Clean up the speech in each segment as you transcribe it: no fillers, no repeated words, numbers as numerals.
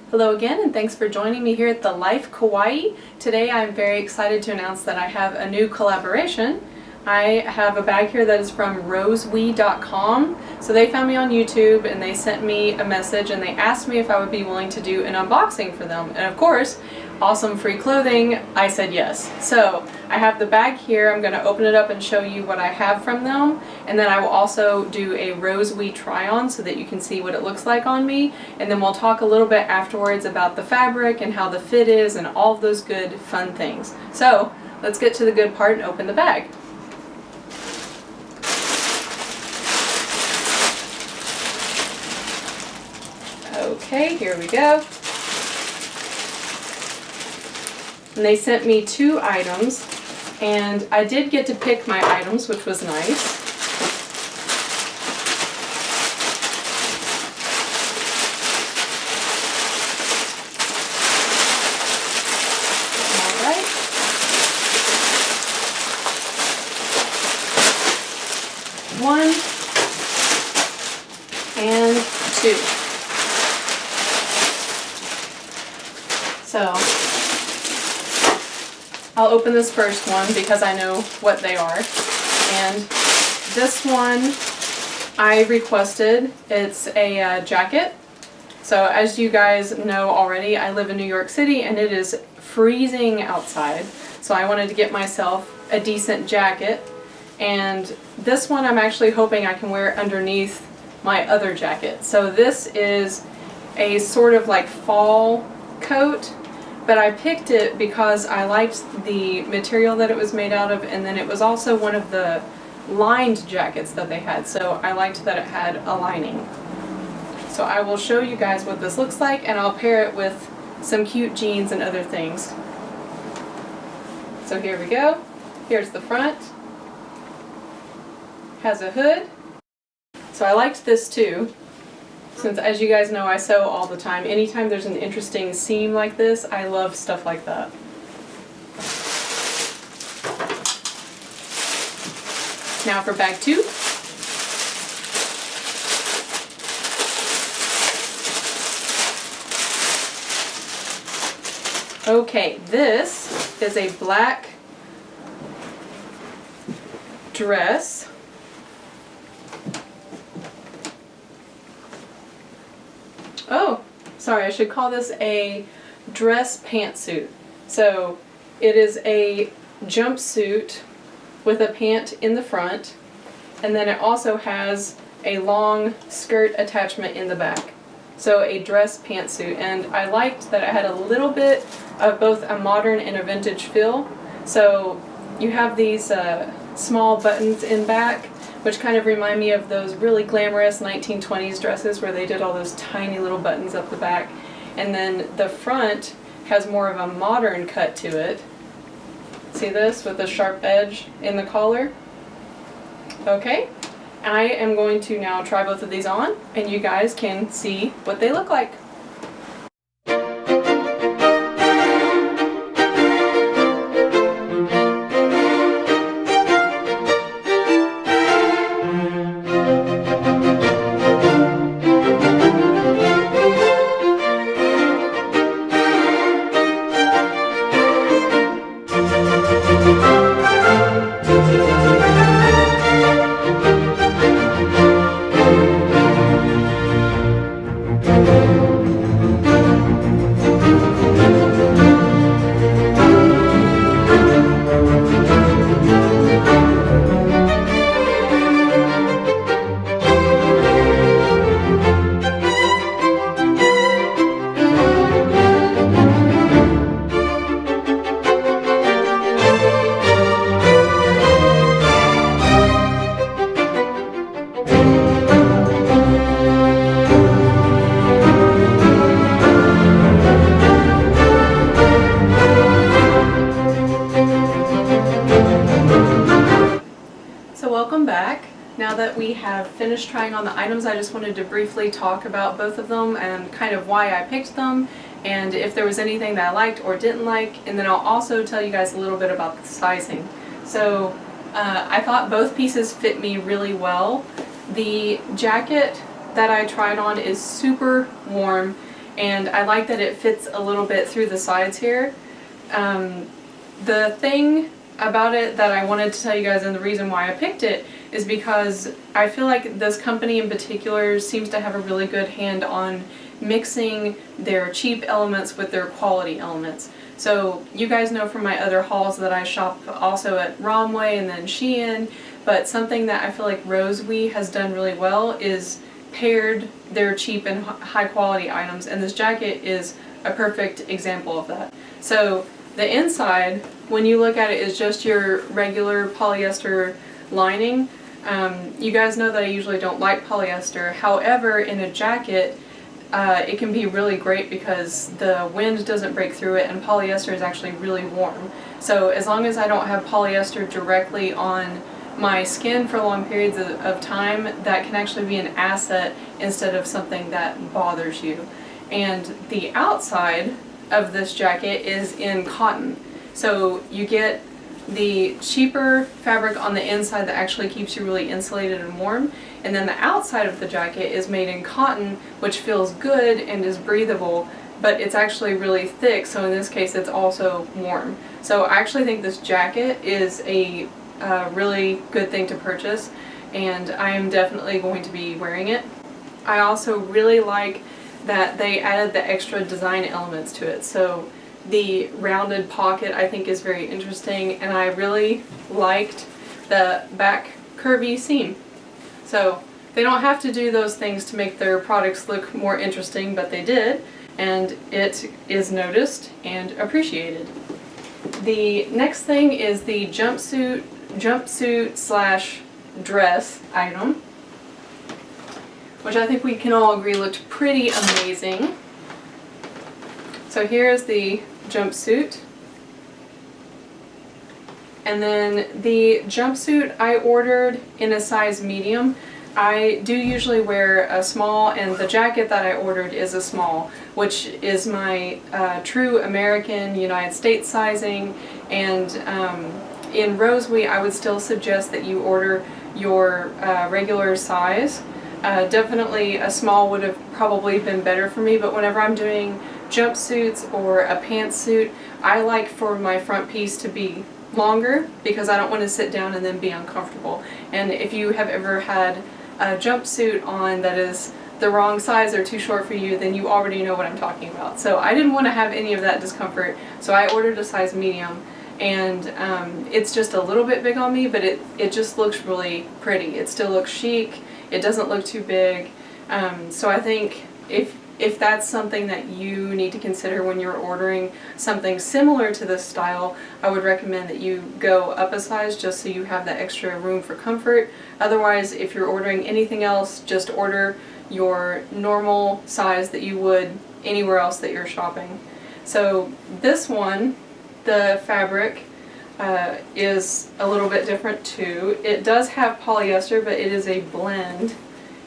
Hello again, and thanks for joining me here at the Life Kawaii. Today I'm very excited to announce that I have a new collaboration. I have a bag here that is from rosewe.com. So they found me on YouTube and they sent me a message and they asked me if I would be willing to do an unboxing for them. And of course, awesome free clothing, I said yes. So I have the bag here. I'm going to open it up and show you what I have from them, and then I will also do a Rosewe try on so that you can see what it looks like on me, and then we'll talk a little bit afterwards about the fabric and how the fit is and all of those good fun things. So let's get to the good part and open the bag. Okay, here we go. And they sent me 2 items, and I did get to pick my items, which was nice. All right. One and 2. So I'll open this first one because I know what they are. And this one I requested. It's a jacket. So as you guys know already, I live in New York City and it is freezing outside. So I wanted to get myself a decent jacket. And this one I'm actually hoping I can wear underneath my other jacket. So this is a sort of like fall coat. But I picked it because I liked the material that it was made out of, and then it was also one of the lined jackets that they had, so I liked that it had a lining. So I will show you guys what this looks like, and I'll pair it with some cute jeans and other things. So here we go. Here's the front. Has a hood. So I liked this too. Since, as you guys know, I sew all the time. Anytime there's an interesting seam like this, I love stuff like that. Now for bag 2. Okay, this is a black dress. Oh, sorry, I should call this a dress pantsuit. So it is a jumpsuit with a pant in the front, and then it also has a long skirt attachment in the back. So a dress pantsuit, and I liked that it had a little bit of both a modern and a vintage feel. So you have these small buttons in back, which kind of remind me of those really glamorous 1920s dresses where they did all those tiny little buttons up the back. And then the front has more of a modern cut to it. See this with the sharp edge in the collar? Okay, I am going to now try both of these on, and you guys can see what they look like. Now that we have finished trying on the items, I just wanted to briefly talk about both of them and kind of why I picked them and if there was anything that I liked or didn't like, and then I'll also tell you guys a little bit about the sizing. So I thought both pieces fit me really well. The jacket that I tried on is super warm, and I like that it fits a little bit through the sides here. The thing about it that I wanted to tell you guys, and the reason why I picked it, is because I feel like this company in particular seems to have a really good hand on mixing their cheap elements with their quality elements. So you guys know from my other hauls that I shop also at Rosewe and then Shein, but something that I feel like Rosewe has done really well is paired their cheap and high quality items, and this jacket is a perfect example of that. So the inside, when you look at it, is just your regular polyester lining. You guys know that I usually don't like polyester. However, in a jacket, it can be really great because the wind doesn't break through it, and polyester is actually really warm. So as long as I don't have polyester directly on my skin for long periods of time, that can actually be an asset instead of something that bothers you. And the outside of this jacket is in cotton. So you get the cheaper fabric on the inside that actually keeps you really insulated and warm, and then the outside of the jacket is made in cotton, which feels good and is breathable, but it's actually really thick, so in this case it's also warm. So I actually think this jacket is a really good thing to purchase, and I am definitely going to be wearing it. I also really like that they added the extra design elements to it. So the rounded pocket I think is very interesting, and I really liked the back curvy seam. So they don't have to do those things to make their products look more interesting, but they did, and it is noticed and appreciated. The next thing is the jumpsuit slash dress item, which I think we can all agree looked pretty amazing. So here's the jumpsuit, and then the jumpsuit I ordered in a size medium. I do usually wear a small, and the jacket that I ordered is a small, which is my true American United States sizing, and in Rosewe I would still suggest that you order your regular size. Definitely a small would have probably been better for me, but whenever I'm doing jumpsuits or a pantsuit, I like for my front piece to be longer because I don't want to sit down and then be uncomfortable. And if you have ever had a jumpsuit on that is the wrong size or too short for you, then you already know what I'm talking about. So I didn't want to have any of that discomfort, so I ordered a size medium, and it's just a little bit big on me, but it just looks really pretty. It still looks chic, it doesn't look too big, so I think if that's something that you need to consider when you're ordering something similar to this style, I would recommend that you go up a size just so you have that extra room for comfort. Otherwise, if you're ordering anything else, just order your normal size that you would anywhere else that you're shopping. So this one, the fabric is a little bit different too. It does have polyester, but it is a blend.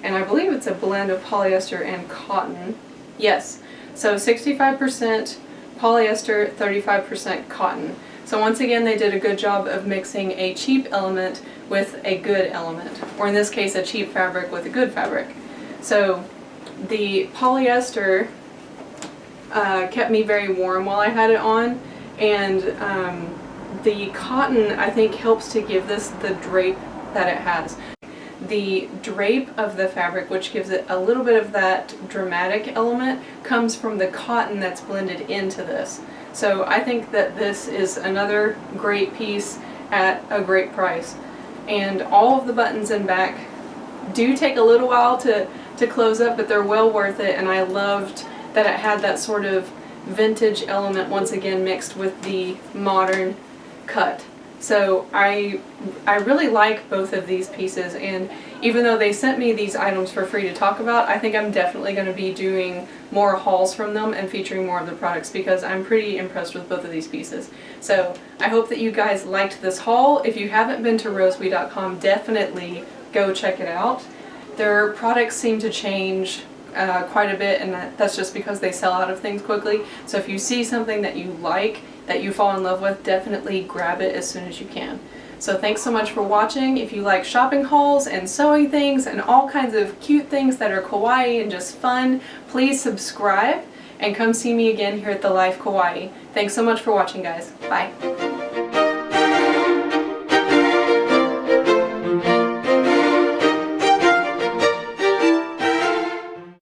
And I believe it's a blend of polyester and cotton. Yes, so 65% polyester, 35% cotton. So once again, they did a good job of mixing a cheap element with a good element, or in this case, a cheap fabric with a good fabric. So the polyester kept me very warm while I had it on, and the cotton I think helps to give this the drape that it has. The drape of the fabric, which gives it a little bit of that dramatic element, comes from the cotton that's blended into this. So I think that this is another great piece at a great price. And all of the buttons in back do take a little while to close up, but they're well worth it, and I loved that it had that sort of vintage element once again mixed with the modern cut. So I really like both of these pieces, and even though they sent me these items for free to talk about, I think I'm definitely going to be doing more hauls from them and featuring more of the products because I'm pretty impressed with both of these pieces. So I hope that you guys liked this haul. If you haven't been to rosewe.com, definitely go check it out. Their products seem to change quite a bit, and that's just because they sell out of things quickly. So if you see something that you like, that you fall in love with, definitely grab it as soon as you can. So thanks so much for watching. If you like shopping hauls and sewing things and all kinds of cute things that are kawaii and just fun, please subscribe. and come see me again here at the Life Kawaii. Thanks so much for watching, guys. Bye.